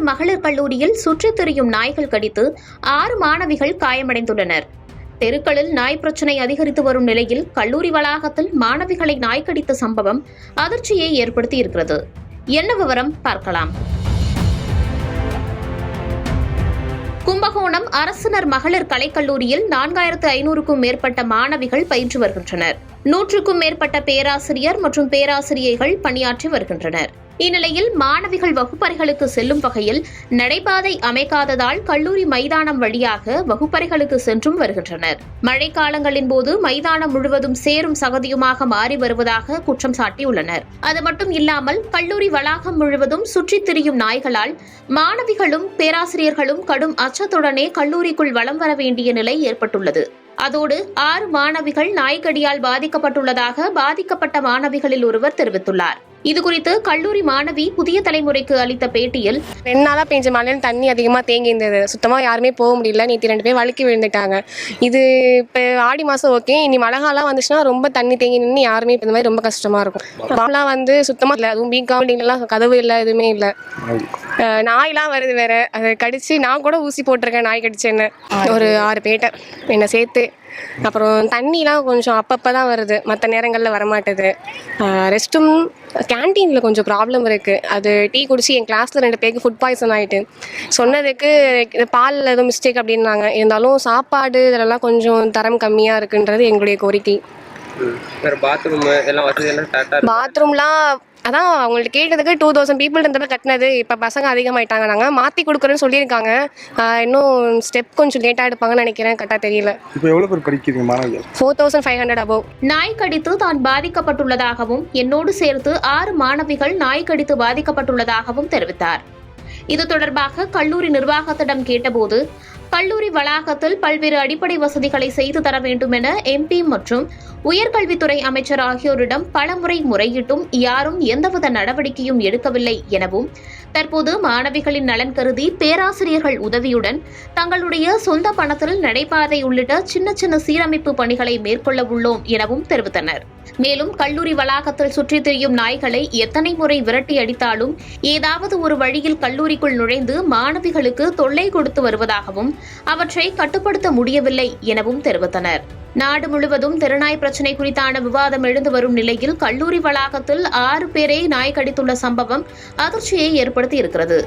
அரசினர் மகளிர் கல்லூரியில் சுற்றித் திரியும் நாய்கள் கடித்து 6 மாணவிகள் காயமடைந்துள்ளனர். தெருக்களில் நாய் பிரச்சினை அதிகரித்து வரும் நிலையில் கல்லூரி வளாகத்தில் மாணவிகளை நாய் கடித்த சம்பவம் அதிர்ச்சியை ஏற்படுத்தியிருக்கிறது. என்ன விவரம் பார்க்கலாம். கும்பகோணம் அரசினர் மகளிர் கலைக்கல்லூரியில் 4500க்கும் மேற்பட்ட மாணவிகள் பயின்று வருகின்றனர். 100க்கும் மேற்பட்ட பேராசிரியர் மற்றும் பேராசிரியைகள் பணியாற்றி வருகின்றனர். இந்நிலையில் மாணவிகள் வகுப்பறைகளுக்கு செல்லும் வகையில் நடைபாதை அமைக்காததால் கல்லூரி மைதானம் வழியாக வகுப்பறைகளுக்கு சென்றும் வருகின்றனர். மழைக்காலங்களின் போது மைதானம் முழுவதும் சேரும் சகதியுமாக மாறி வருவதாக குற்றம் சாட்டியுள்ளனர். அது மட்டும் இல்லாமல் கல்லூரி வளாகம் முழுவதும் சுற்றித் திரியும் நாய்களால் மாணவிகளும் பேராசிரியர்களும் கடும் அச்சத்துடனே கல்லூரிக்குள் வலம் வர வேண்டிய நிலை ஏற்பட்டுள்ளது. அதோடு 6 மாணவிகள் நாய்க்கடியால் பாதிக்கப்பட்டுள்ளதாக பாதிக்கப்பட்ட மாணவிகளில் ஒருவர் தெரிவித்துள்ளார். இதுகுறித்து கல்லூரி மாணவி புதிய தலைமுறைக்கு அளித்த பேட்டியில், 2 நாளா பெஞ்ச மழையில் தண்ணி அதிகமாக தேங்கி இருந்தது. சுத்தமாக யாருமே போக முடியல. நேற்று 2 பேர் வழுக்கி விழுந்துட்டாங்க. இது இப்போ ஆடி மாதம் ஓகே, இனி மழை காலம் வந்துச்சுன்னா ரொம்ப தண்ணி தேங்கி நின்று யாருமே இந்த மாதிரி ரொம்ப கஷ்டமாக இருக்கும். பாலாம் வந்து சுத்தமாக இல்லை, அதுவும் பிகாண்டிங்லாம் கதவு இல்லை, எதுவுமே இல்லை. நாயெலாம் வருது வேற, அதை கடிச்சு நான் கூட ஊசி போட்டிருக்கேன். நாய் கடிச்சேன்னு ஒரு 6 பேட்டை என்னை சேர்த்து. அப்புறம் தண்ணிலாம் கொஞ்சம் அப்பப்போ தான் வருது, மற்ற நேரங்களில் வரமாட்டுது. ரெஸ்ட்டும் கேன்டீனில் கொஞ்சம் ப்ராப்ளம் இருக்குது. அது டீ குடிச்சு என் கிளாஸில் 2 பேருக்கு ஃபுட் பாய்சன் ஆகிட்டு சொன்னதுக்கு பாலில் எதுவும் மிஸ்டேக் அப்படின்னாங்க. இருந்தாலும் சாப்பாடு இதெல்லாம் கொஞ்சம் தரம் கம்மியாக இருக்குன்றது எங்களுடைய கோரிக்கை. பாத்ரூம்லாம் அதான் அவங்கள்ட்ட கேட்டதுக்கு 2000 பீப்புள் இருந்தப்ப கட்டினது. இப்போ பசங்க அதிகமாயிட்டாங்க, நாங்கள் மாற்றி கொடுக்குறேன்னு சொல்லியிருக்காங்க. இன்னும் ஸ்டெப் கொஞ்சம் லேட்டாக எடுப்பாங்கன்னு நினைக்கிறேன், கரெக்டாக தெரியல. இப்போ எவ்வளோ பேர் படிக்கிறீங்க மாணவிகள்? 4500 above. நாய் கடித்து தான் பாதிக்கப்பட்டுள்ளதாகவும் என்னோடு சேர்த்து 6 மாணவிகள் நாய் கடித்து பாதிக்கப்பட்டுள்ளதாகவும் தெரிவித்தார். இது தொடர்பாக கல்லூரி நிர்வாகத்திடம் கேட்டபோது கல்லூரி வளாகத்தில் பல்வேறு அடிப்படை வசதிகளை செய்து தர வேண்டும் என MP மற்றும் உயர்கல்வித்துறை அமைச்சர் ஆகியோரிடம் பலமுறை முறையிட்டும் யாரும் எந்தவித நடவடிக்கையும் எடுக்கவில்லை எனவும், தற்போது மாணவிகளின் நலன் கருதி பேராசிரியர்கள் உதவியுடன் தங்களுடைய சொந்த பணத்தில் நடைபாதை உள்ளிட்ட சின்ன சின்ன சீரமைப்பு பணிகளை மேற்கொள்ள உள்ளோம் எனவும் தெரிவித்தனர். மேலும் கல்லூரி வளாகத்தில் சுற்றித் திரியும் நாய்களை எத்தனை முறை விரட்டி அடித்தாலும் ஏதாவது ஒரு வழியில் கல்லூரிக்குள் நுழைந்து மாணவிகளுக்கு தொல்லை கொடுத்து வருவதாகவும் அவற்றை கட்டுப்படுத்த முடியவில்லை எனவும் தெரிவித்தனர். நாடு முழுவதும் தெருநாய் பிரச்சினை குறித்தான விவாதம் எழுந்து வரும் நிலையில் கல்லூரி வளாகத்தில் 6 பேரை நாய் கடித்துள்ள சம்பவம் அதிர்ச்சியை ஏற்படுத்தியிருக்கிறது.